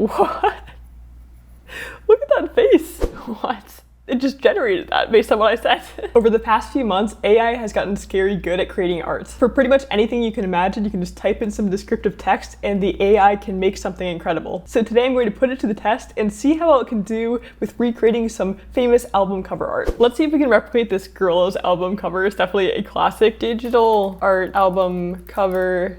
What? Look at that face. What? It just generated that based on what I said. Over the past few months, AI has gotten scary good at creating art. For pretty much anything you can imagine, you can just type in some descriptive text and the AI can make something incredible. So today I'm going to put it to the test and see how well it can do with recreating some famous album cover art. Let's see if we can replicate this Gorillaz album cover. It's definitely a classic digital art album cover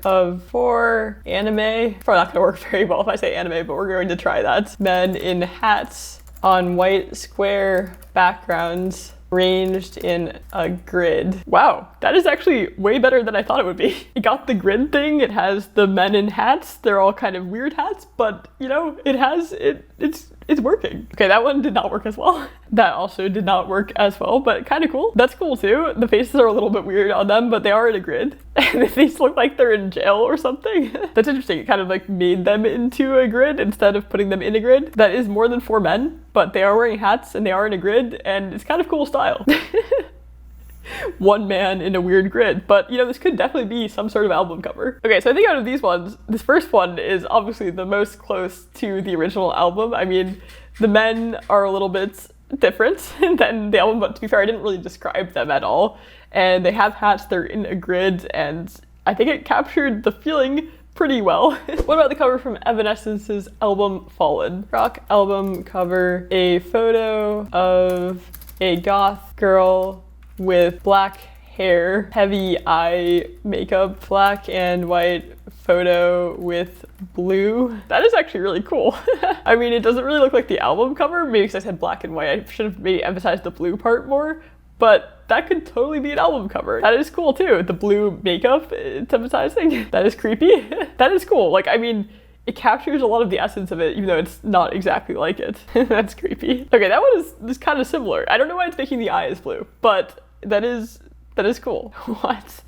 for anime. Probably not gonna work very well if I say anime, but we're going to try that. Men in hats on white square backgrounds ranged in a grid. Wow, that is actually way better than I thought it would be. It got the grid thing, it has the men in hats, they're all kind of weird hats, but you know, it's working. Okay, that one did not work as well. That also did not work as well, but kind of cool. That's cool too. The faces are a little bit weird on them, but they are in a grid. And the faces look like they're in jail or something. That's interesting. It kind of like made them into a grid instead of putting them in a grid. That is more than 4 men, but they are wearing hats and they are in a grid, and it's kind of cool style. One man in a weird grid, but you know, this could definitely be some sort of album cover. Okay, so I think out of these ones, this first one is obviously the most close to the original album. I mean, the men are a little bit different than the album, but to be fair, I didn't really describe them at all. And they have hats, they're in a grid, and I think it captured the feeling pretty well. What about the cover from Evanescence's album Fallen? Rock album cover, a photo of a goth girl with black hair, heavy eye makeup, black and white photo with blue. That is actually really cool. I mean, it doesn't really look like the album cover, maybe because I said black and white. I should have maybe emphasized the blue part more, but that could totally be an album cover. That is cool too. The blue makeup, it's emphasizing. That is creepy. That is cool. Like, I mean, it captures a lot of the essence of it, even though it's not exactly like it. That's creepy. Okay, that one is kind of similar. I don't know why it's making the eyes blue, but that is cool. What?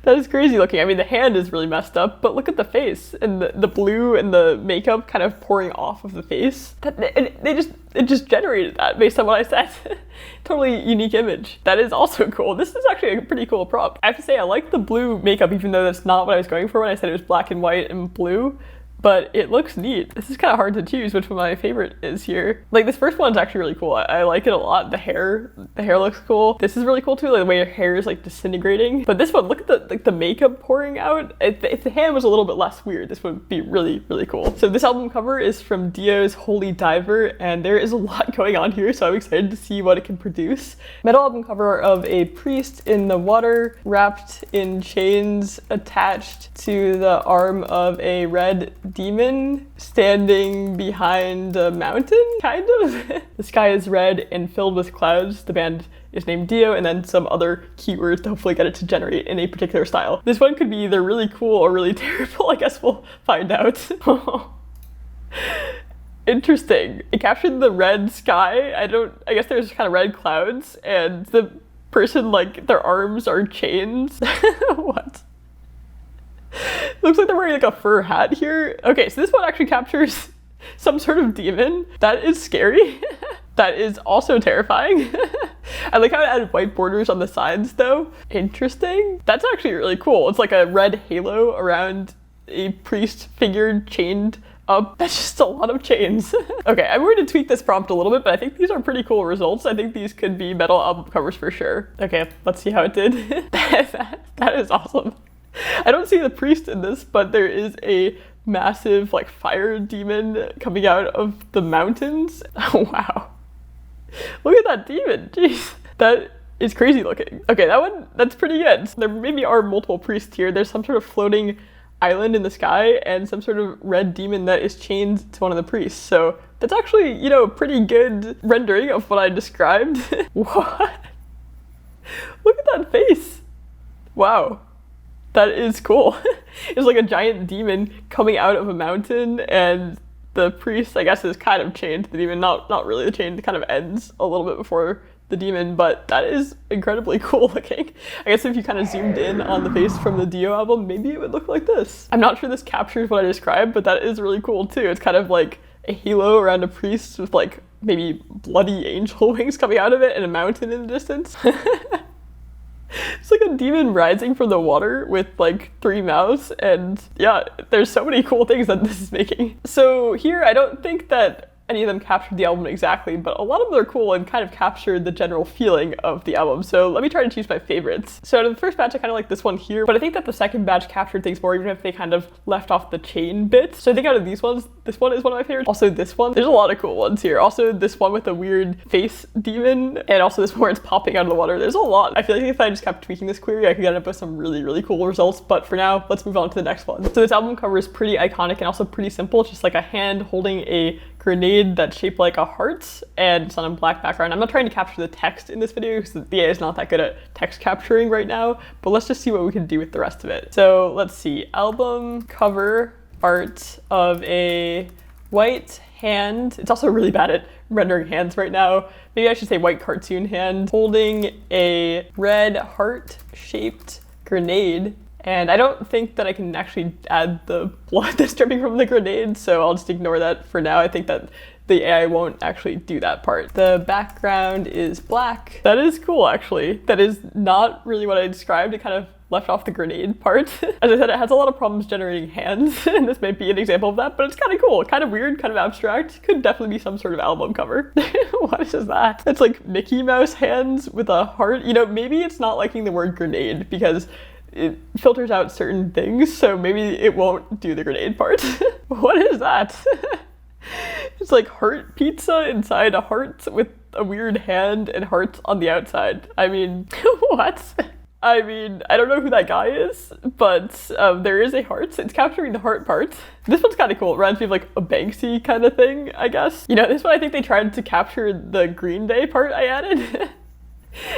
That is crazy looking. I mean, the hand is really messed up, but look at the face and the blue and the makeup kind of pouring off of the face. It just generated that based on what I said. Totally unique image. That is also cool. This is actually a pretty cool prop. I have to say, I like the blue makeup, even though that's not what I was going for when I said it was black and white and blue. But it looks neat. This is kind of hard to choose which one my favorite is here. Like, this first one's actually really cool. I like it a lot. The hair looks cool. This is really cool too, like the way your hair is like disintegrating. But this one, look at the makeup pouring out. If the hand was a little bit less weird, this would be really, really cool. So this album cover is from Dio's Holy Diver, and there is a lot going on here, so I'm excited to see what it can produce. Metal album cover of a priest in the water, wrapped in chains attached to the arm of a red demon standing behind a mountain, kind of. The sky is red and filled with clouds. The band is named Dio, and then some other keywords to hopefully get it to generate in a particular style. This one could be either really cool or really terrible. I guess we'll find out. Interesting. It captured the red sky. I guess there's kind of red clouds, and the person, like, their arms are chains. What? Looks like they're wearing like a fur hat here. Okay, so this one actually captures some sort of demon. That is scary. That is also terrifying. I like how it added white borders on the sides though. Interesting. That's actually really cool. It's like a red halo around a priest figure chained up. That's just a lot of chains. Okay, I'm going to tweak this prompt a little bit, but I think these are pretty cool results. I think these could be metal album covers for sure. Okay, let's see how it did. That is awesome. I don't see the priest in this, but there is a massive like fire demon coming out of the mountains. Oh, wow. Look at that demon, jeez. That is crazy looking. Okay, that's pretty good. There maybe are multiple priests here. There's some sort of floating island in the sky and some sort of red demon that is chained to one of the priests. So that's actually, you know, a pretty good rendering of what I described. What? Look at that face. Wow. That is cool. It's like a giant demon coming out of a mountain, and the priest, I guess, is kind of chained to the demon. Not really the chain, it kind of ends a little bit before the demon, but that is incredibly cool looking. I guess if you kind of zoomed in on the face from the Dio album, maybe it would look like this. I'm not sure this captures what I described, but that is really cool too. It's kind of like a halo around a priest with like maybe bloody angel wings coming out of it and a mountain in the distance. So like a demon rising from the water with like 3 mouths, and yeah, there's so many cool things that this is making. So here, I don't think that any of them captured the album exactly, but a lot of them are cool and kind of captured the general feeling of the album. So let me try to choose my favorites. So out of the first batch, I kind of like this one here, but I think that the second batch captured things more, even if they kind of left off the chain bit. So I think out of these ones, this one is one of my favorites. Also this one, there's a lot of cool ones here. Also this one with a weird face demon, and also this one where it's popping out of the water. There's a lot. I feel like if I just kept tweaking this query, I could end up with some really, really cool results. But for now, let's move on to the next one. So this album cover is pretty iconic and also pretty simple. It's just like a hand holding a grenade that's shaped like a heart, and it's on a black background. I'm not trying to capture the text in this video because the AI is not that good at text capturing right now, but let's just see what we can do with the rest of it. So let's see, album cover art of a white hand. It's also really bad at rendering hands right now. Maybe I should say white cartoon hand holding a red heart-shaped grenade. And I don't think that I can actually add the blood that's dripping from the grenade, so I'll just ignore that for now. I think that the AI won't actually do that part. The background is black. That is cool, actually. That is not really what I described. It kind of left off the grenade part. As I said, it has a lot of problems generating hands, and this might be an example of that, but it's kind of cool, kind of weird, kind of abstract. Could definitely be some sort of album cover. What is that? It's like Mickey Mouse hands with a heart. You know, maybe it's not liking the word grenade because it filters out certain things, so maybe it won't do the grenade part. What is that? It's like heart pizza inside a heart with a weird hand and hearts on the outside. I mean, what? I mean, I don't know who that guy is, but there is a heart. It's capturing the heart part. This one's kind of cool. It reminds me of like a Banksy kind of thing, I guess. You know, this one I think they tried to capture the Green Day part I added.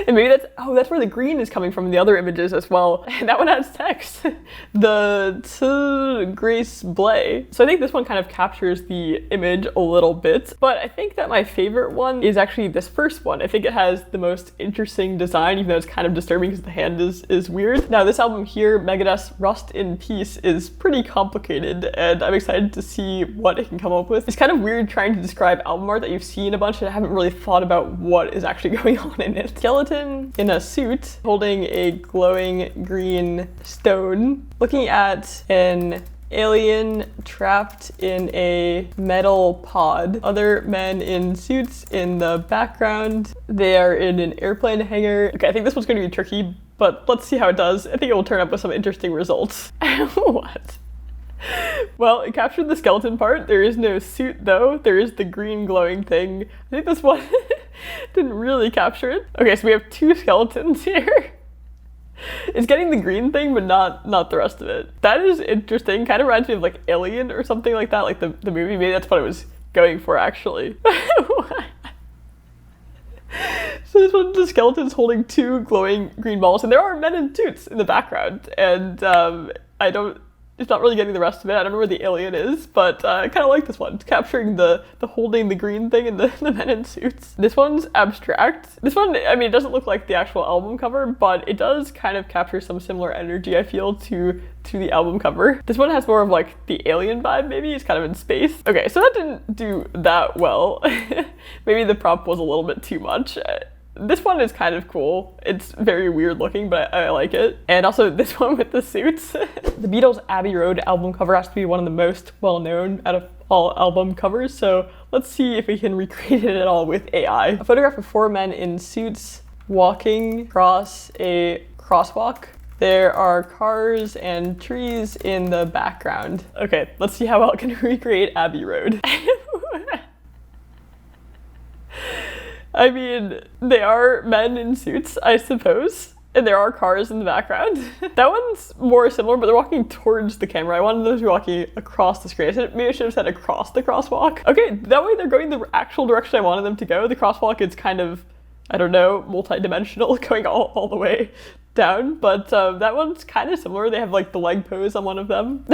And maybe that's where the green is coming from in the other images as well. And that one has text. The Grace Blay. So I think this one kind of captures the image a little bit. But I think that my favorite one is actually this first one. I think it has the most interesting design, even though it's kind of disturbing because the hand is weird. Now this album here, Megadeth's Rust in Peace, is pretty complicated, and I'm excited to see what it can come up with. It's kind of weird trying to describe album art that you've seen a bunch and I haven't really thought about what is actually going on in it. Skeleton in a suit holding a glowing green stone, looking at an alien trapped in a metal pod. Other men in suits in the background. They are in an airplane hangar. Okay, I think this one's going to be tricky, but let's see how it does. I think it will turn up with some interesting results. What? Well, it captured the skeleton part. There is no suit though. There is the green glowing thing. I think this one didn't really capture it. Okay, so we have 2 skeletons here. It's getting the green thing, but not the rest of it. That is interesting. Kind of reminds me of like Alien or something like that, like the movie. Maybe that's what I was going for actually. So this one's the skeletons holding 2 glowing green balls, and there are men in suits in the background, and it's not really getting the rest of it. I don't know where the alien is, but I kind of like this one. It's capturing the holding the green thing and the men in suits. This one's abstract. This one, I mean, it doesn't look like the actual album cover, but it does kind of capture some similar energy, I feel, to the album cover. This one has more of like the alien vibe, maybe. It's kind of in space. Okay, so that didn't do that well. Maybe the prop was a little bit too much. This one is kind of cool. It's very weird looking, but I like it. And also this one with the suits. The Beatles' Abbey Road album cover has to be one of the most well-known out of all album covers, so let's see if we can recreate it at all with AI. A photograph of 4 men in suits walking across a crosswalk. There are cars and trees in the background. Okay, let's see how well it can recreate Abbey Road. I mean, they are men in suits, I suppose, and there are cars in the background. That one's more similar, but they're walking towards the camera. I wanted them to be walking across the screen. Maybe I should have said across the crosswalk. Okay, that way they're going the actual direction I wanted them to go. The crosswalk is kind of, I don't know, multi-dimensional, going all the way down, but that one's kind of similar. They have like the leg pose on one of them.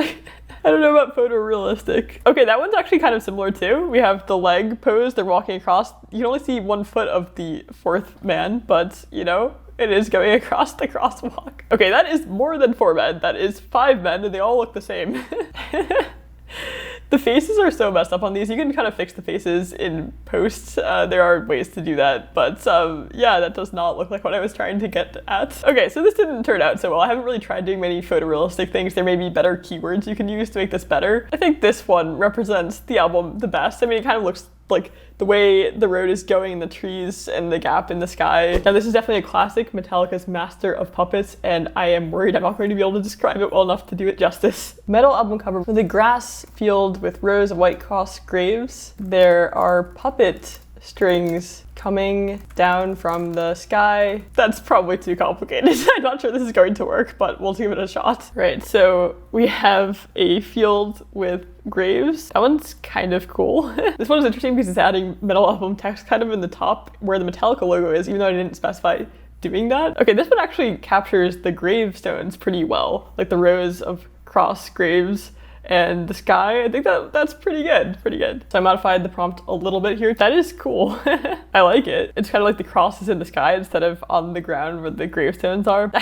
I don't know about photorealistic. Okay, that one's actually kind of similar too. We have the leg pose, they're walking across. You can only see 1 foot of the 4th man, but you know, it is going across the crosswalk. Okay, that is more than 4 men. That is 5 men, and they all look the same. The faces are so messed up on these. You can kind of fix the faces in post. There are ways to do that, but yeah, that does not look like what I was trying to get at. Okay, so this didn't turn out so well. I haven't really tried doing many photorealistic things. There may be better keywords you can use to make this better. I think this one represents the album the best. I mean, it kind of looks like the way the road is going, the trees and the gap in the sky. Now this is definitely a classic, Metallica's Master of Puppets, and I am worried I'm not going to be able to describe it well enough to do it justice. Metal album cover with a grass field with rows of white cross graves. There are puppet strings coming down from the sky. That's probably too complicated. I'm not sure this is going to work, but we'll give it a shot. Right, so we have a field with graves. That one's kind of cool. This one is interesting because it's adding metal album text kind of in the top where the Metallica logo is, even though I didn't specify doing that. Okay, this one actually captures the gravestones pretty well, like the rows of cross graves and the sky. I think that's pretty good, So I modified the prompt a little bit here. That is cool. I like it. It's kind of like the crosses in the sky instead of on the ground where the gravestones are.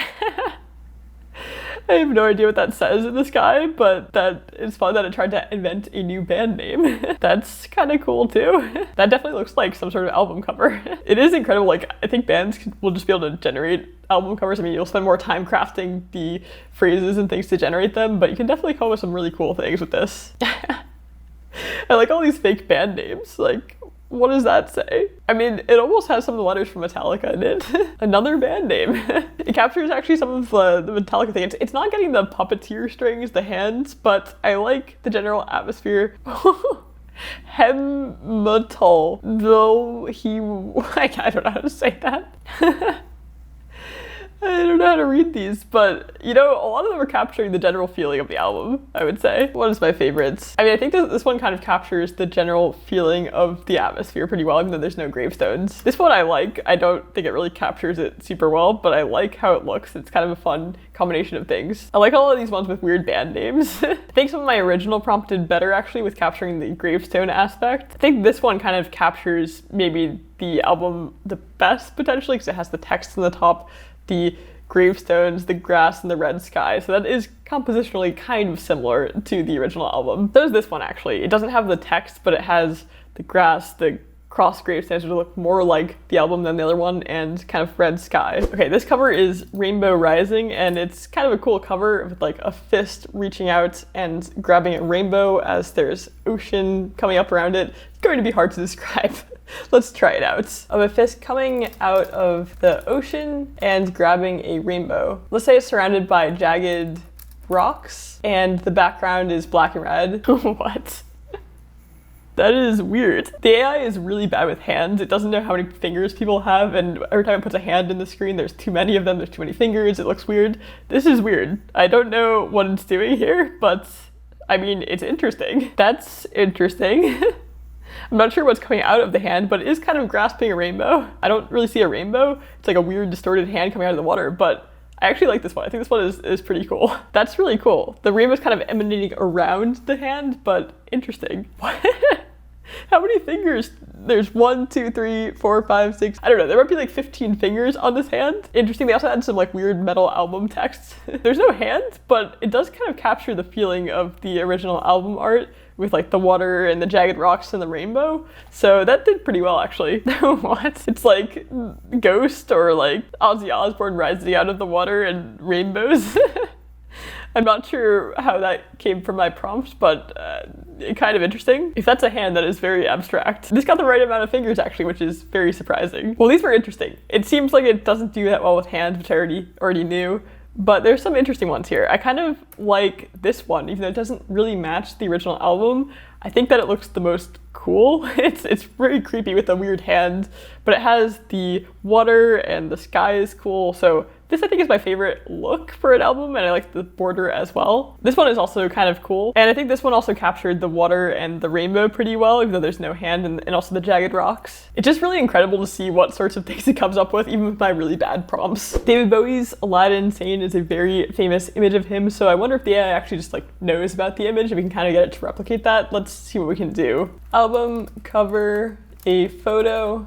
I have no idea what that says in the sky, but that it's fun that it tried to invent a new band name. That's kind of cool too. That definitely looks like some sort of album cover. It is incredible. Like, I think bands will just be able to generate album covers. I mean, you'll spend more time crafting the phrases and things to generate them, but you can definitely come up with some really cool things with this. I like all these fake band names. Like, what does that say? I mean, it almost has some of the letters from Metallica in it. Another band name. It captures actually some of the Metallica thing. It's not getting the puppeteer strings, the hands, but I like the general atmosphere. Hemmetal, though I don't know how to say that. I don't know how to read these, but you know, a lot of them are capturing the general feeling of the album, I would say. One is my favorites. I mean, I think this one kind of captures the general feeling of the atmosphere pretty well, even though there's no gravestones. This one I like. I don't think it really captures it super well, but I like how it looks. It's kind of a fun combination of things. I like all of these ones with weird band names. I think some of my original prompt did better actually with capturing the gravestone aspect. I think this one kind of captures maybe the album the best potentially because it has the text on the top, the gravestones, the grass, and the red sky. So that is compositionally kind of similar to the original album. So is this one actually. It doesn't have the text, but it has the grass, the cross gravestones, which look more like the album than the other one, and kind of red sky. Okay, this cover is Rainbow Rising, and it's kind of a cool cover with like a fist reaching out and grabbing a rainbow as there's ocean coming up around it. It's going to be hard to describe. Let's try it out. Of a fist coming out of the ocean and grabbing a rainbow. Let's say it's surrounded by jagged rocks and the background is black and red. What? That is weird. The AI is really bad with hands. It doesn't know how many fingers people have, and every time it puts a hand in the screen, there's too many of them, there's too many fingers, it looks weird. This is weird. I don't know what it's doing here, but I mean, it's interesting. That's interesting. I'm not sure what's coming out of the hand, but it is kind of grasping a rainbow. I don't really see a rainbow. It's like a weird distorted hand coming out of the water, but I actually like this one. I think this one is pretty cool. That's really cool. The rainbow's kind of emanating around the hand, but interesting. What? How many fingers? There's 1, 2, 3, 4, 5, 6. I don't know. There might be like 15 fingers on this hand. Interesting. They also had some like weird metal album text. There's no hand, but it does kind of capture the feeling of the original album art with like the water and the jagged rocks and the rainbow. So that did pretty well actually. What? It's like Ghost or like Ozzy Osbourne rising out of the water and rainbows. I'm not sure how that came from my prompt, but kind of interesting. If that's a hand, that is very abstract. This got the right amount of fingers actually, which is very surprising. Well, these were interesting. It seems like it doesn't do that well with hands, which I already knew, but there's some interesting ones here. I kind of like this one, even though it doesn't really match the original album. I think that it looks the most cool. It's very creepy with a weird hand, but it has the water and the sky is cool. So this I think is my favorite look for an album, and I like the border as well. This one is also kind of cool, and I think this one also captured the water and the rainbow pretty well, even though there's no hand, and also the jagged rocks. It's just really incredible to see what sorts of things it comes up with, even with my really bad prompts. David Bowie's Aladdin Sane is a very famous image of him, so I wonder if the AI actually just like knows about the image, if we can kind of get it to replicate that. Let's see what we can do. Album cover, a photo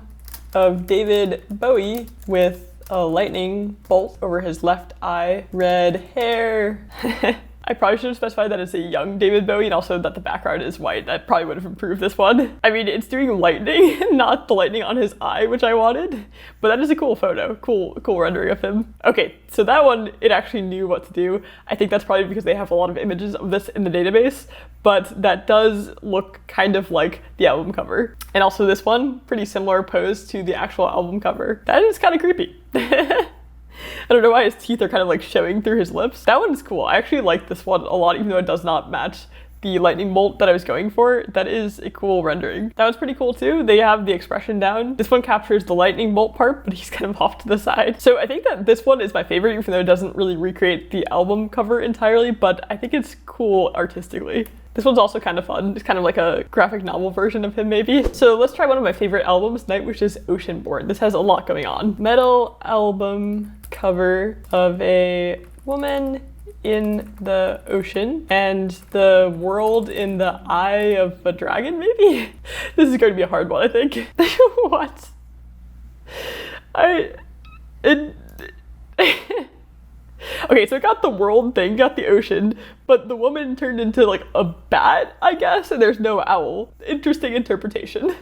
of David Bowie with a lightning bolt over his left eye, red hair. I probably should have specified that it's a young David Bowie and also that the background is white. That probably would have improved this one. I mean, it's doing lightning, not the lightning on his eye, which I wanted, but that is a cool photo. Cool rendering of him. Okay, so that one, it actually knew what to do. I think that's probably because they have a lot of images of this in the database, but that does look kind of like the album cover. And also this one, pretty similar pose to the actual album cover. That is kind of creepy. I don't know why his teeth are kind of like showing through his lips. That one's cool. I actually like this one a lot, even though it does not match the lightning bolt that I was going for. That is a cool rendering. That one's pretty cool too. They have the expression down. This one captures the lightning bolt part, but he's kind of off to the side. So I think that this one is my favorite, even though it doesn't really recreate the album cover entirely, but I think it's cool artistically. This one's also kind of fun. It's kind of like a graphic novel version of him, maybe. So let's try one of my favorite albums, Nightwish's Oceanborn. This has a lot going on. Metal album cover of a woman in the ocean and the world in the eye of a dragon, maybe? This is going to be a hard one, I think. What? Okay, so it got the world thing, got the ocean, but the woman turned into like a bat, I guess, and there's no owl. Interesting interpretation.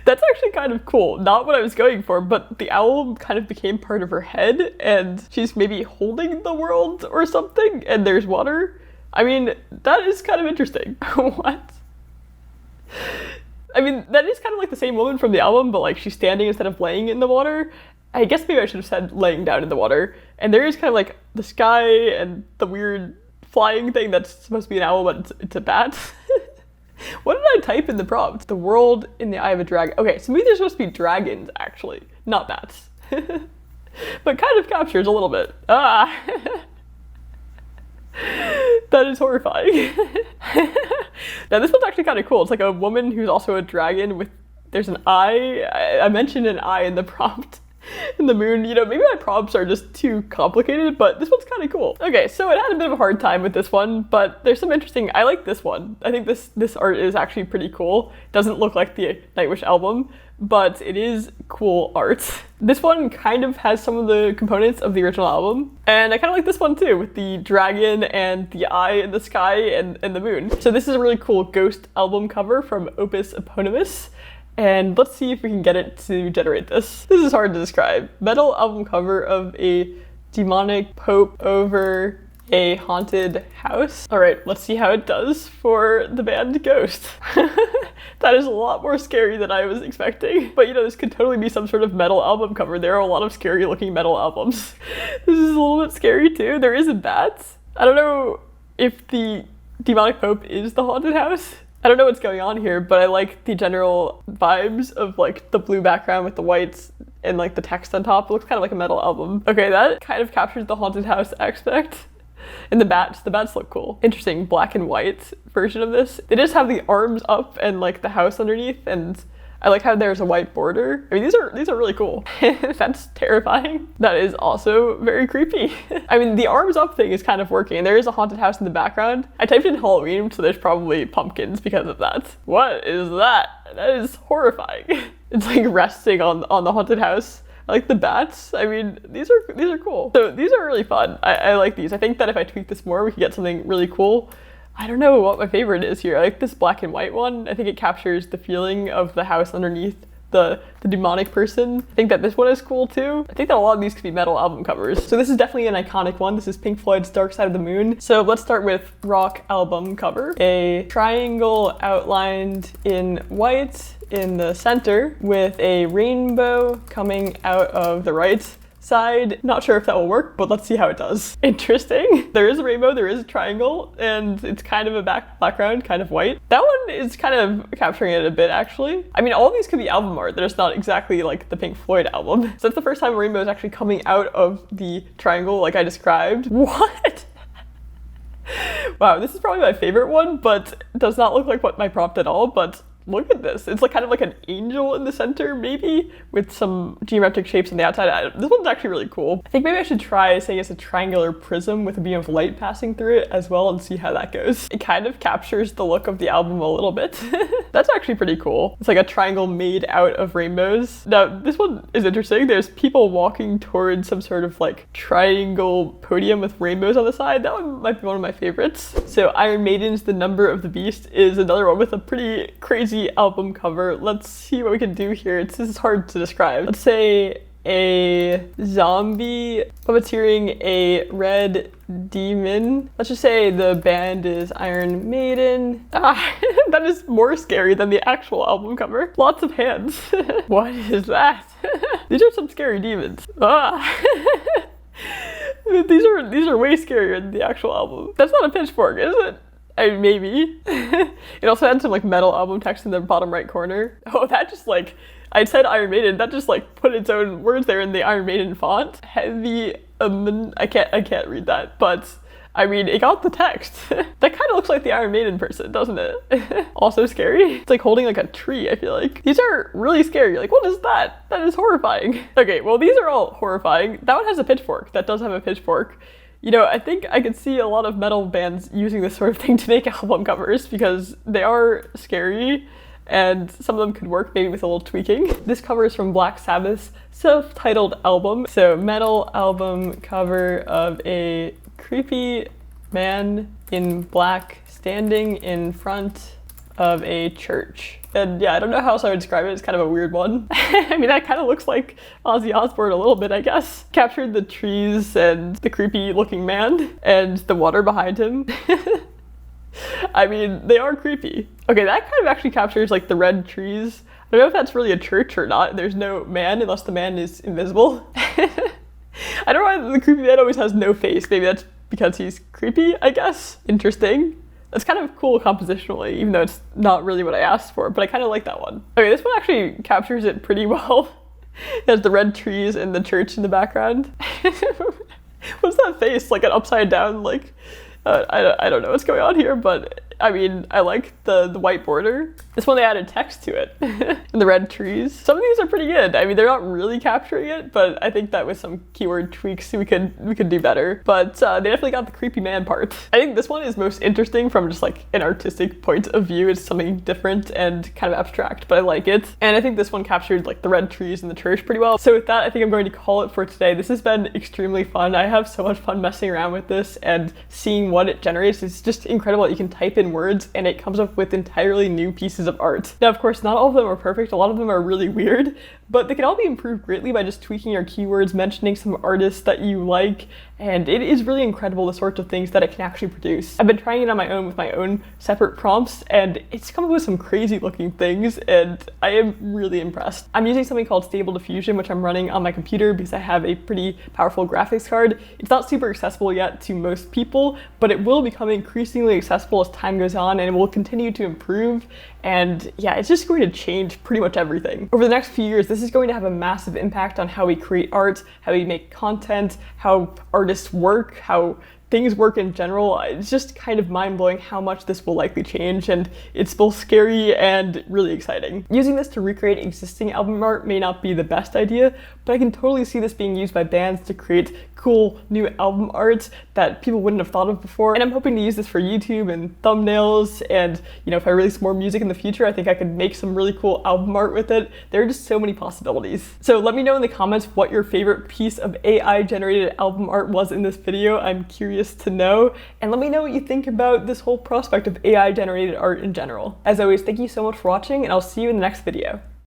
That's actually kind of cool. Not what I was going for, but the owl kind of became part of her head, and she's maybe holding the world or something, and there's water. I mean, that is kind of interesting. What? I mean, that is kind of like the same woman from the album, but like she's standing instead of laying in the water. I guess maybe I should have said laying down in the water. And there is kind of like the sky and the weird flying thing that's supposed to be an owl, but it's a bat. What did I type in the prompt? The world in the eye of a dragon. Okay, so maybe there's supposed to be dragons, actually, not bats. But kind of captures a little bit. Ah! That is horrifying. Now this one's actually kind of cool. It's like a woman who's also a dragon with, there's an eye. I mentioned an eye in the prompt. In the moon, you know, maybe my prompts are just too complicated, but this one's kind of cool. Okay, so it had a bit of a hard time with this one, but there's some interesting, I like this one. I think this art is actually pretty cool. It doesn't look like the Nightwish album, but it is cool art. This one kind of has some of the components of the original album, and I kind of like this one too, with the dragon and the eye in the sky and the moon. So this is a really cool ghost album cover from Opus Eponymous. And let's see if we can get it to generate this. This is hard to describe. Metal album cover of a demonic pope over a haunted house. All right, let's see how it does for the band Ghost. That is a lot more scary than I was expecting. But you know, this could totally be some sort of metal album cover. There are a lot of scary looking metal albums. This is a little bit scary too. There is a bat. I don't know if the demonic pope is the haunted house. I don't know what's going on here, but I like the general vibes of like the blue background with the whites and like the text on top. It looks kind of like a metal album. Okay, that kind of captures the haunted house aspect. And the bats look cool. Interesting black and white version of this. They just have the arms up and like the house underneath, and I like how there's a white border. I mean, these are really cool. That's terrifying. That is also very creepy. I mean, the arms up thing is kind of working. There is a haunted house in the background. I typed in Halloween, so there's probably pumpkins because of that. What is that? That is horrifying. It's like resting on the haunted house. I like the bats. I mean, these are cool. So these are really fun. I like these. I think that if I tweak this more, we could get something really cool. I don't know what my favorite is here. I like this black and white one. I think it captures the feeling of the house underneath the demonic person. I think that this one is cool too. I think that a lot of these could be metal album covers. So this is definitely an iconic one. This is Pink Floyd's Dark Side of the Moon. So let's start with rock album cover. A triangle outlined in white in the center with a rainbow coming out of the right side. Not sure if that will work, but let's see how it does. Interesting. There is a rainbow, there is a triangle, and it's kind of a background, kind of white. That one is kind of capturing it a bit, actually. I mean, all of these could be album art. They're just not exactly like the Pink Floyd album. So that's the first time a rainbow is actually coming out of the triangle like I described. What? Wow, this is probably my favorite one, but does not look like what my prompt at all, but look at this. It's like kind of like an angel in the center, maybe, with some geometric shapes on the outside. This one's actually really cool. I think maybe I should try saying it's a triangular prism with a beam of light passing through it as well and see how that goes. It kind of captures the look of the album a little bit. That's actually pretty cool. It's like a triangle made out of rainbows. Now, this one is interesting. There's people walking towards some sort of like triangle podium with rainbows on the side. That one might be one of my favorites. So Iron Maiden's The Number of the Beast is another one with a pretty crazy album cover. Let's see what we can do here. This is hard to describe. Let's say a zombie puppeteering a red demon. Let's just say the band is Iron Maiden. That is more scary than the actual album cover. Lots of hands. What is that? These are some scary demons. These are way scarier than the actual album. That's not a pitchfork, is it? I mean, maybe. It also had some like metal album text in the bottom right corner. Oh, that just like, I said Iron Maiden, that just like put its own words there in the Iron Maiden font. Heavy, I can't read that, but I mean, it got the text. That kind of looks like the Iron Maiden person, doesn't it? Also scary. It's like holding like a tree, I feel like. These are really scary. Like, what is that? That is horrifying. Okay, well, these are all horrifying. That one has a pitchfork. That does have a pitchfork. You know, I think I could see a lot of metal bands using this sort of thing to make album covers because they are scary and some of them could work maybe with a little tweaking. This cover is from Black Sabbath's self-titled album. So metal album cover of a creepy man in black standing in front of a church. And yeah, I don't know how else I would describe it. It's kind of a weird one. I mean, that kind of looks like Ozzy Osbourne a little bit, I guess. Captured the trees and the creepy looking man and the water behind him. I mean, they are creepy. Okay, that kind of actually captures like the red trees. I don't know if that's really a church or not. There's no man unless the man is invisible. I don't know why the creepy man always has no face. Maybe that's because he's creepy, I guess. Interesting. That's kind of cool compositionally, even though it's not really what I asked for, but I kind of like that one. Okay, this one actually captures it pretty well. It has the red trees and the church in the background. What's that face? Like an upside down, like, I don't know what's going on here, but I mean, I like the white border. This one, they added text to it and the red trees. Some of these are pretty good. I mean, they're not really capturing it, but I think that with some keyword tweaks, we could do better. But they definitely got the creepy man part. I think this one is most interesting from just like an artistic point of view. It's something different and kind of abstract, but I like it. And I think this one captured like the red trees and the church pretty well. So with that, I think I'm going to call it for today. This has been extremely fun. I have so much fun messing around with this and seeing what it generates. It's just incredible that you can type in words and it comes up with entirely new pieces of art. Now, of course, not all of them are perfect. A lot of them are really weird, but they can all be improved greatly by just tweaking your keywords, mentioning some artists that you like, and it is really incredible the sorts of things that it can actually produce. I've been trying it on my own with my own separate prompts, and it's come up with some crazy looking things, and I am really impressed. I'm using something called Stable Diffusion, which I'm running on my computer because I have a pretty powerful graphics card. It's not super accessible yet to most people, but it will become increasingly accessible as time goes on, and it will continue to improve. And yeah, it's just going to change pretty much everything. Over the next few years, this is going to have a massive impact on how we create art, how we make content, how artists work, how things work in general. It's just kind of mind-blowing how much this will likely change, and it's both scary and really exciting. Using this to recreate existing album art may not be the best idea, but I can totally see this being used by bands to create cool new album art that people wouldn't have thought of before. And I'm hoping to use this for YouTube and thumbnails, and you know, if I release more music in the future, I think I could make some really cool album art with it. There are just so many possibilities. So let me know in the comments what your favorite piece of AI generated album art was in this video. I'm curious to know, and let me know what you think about this whole prospect of AI generated art in general. As always, thank you so much for watching, and I'll see you in the next video.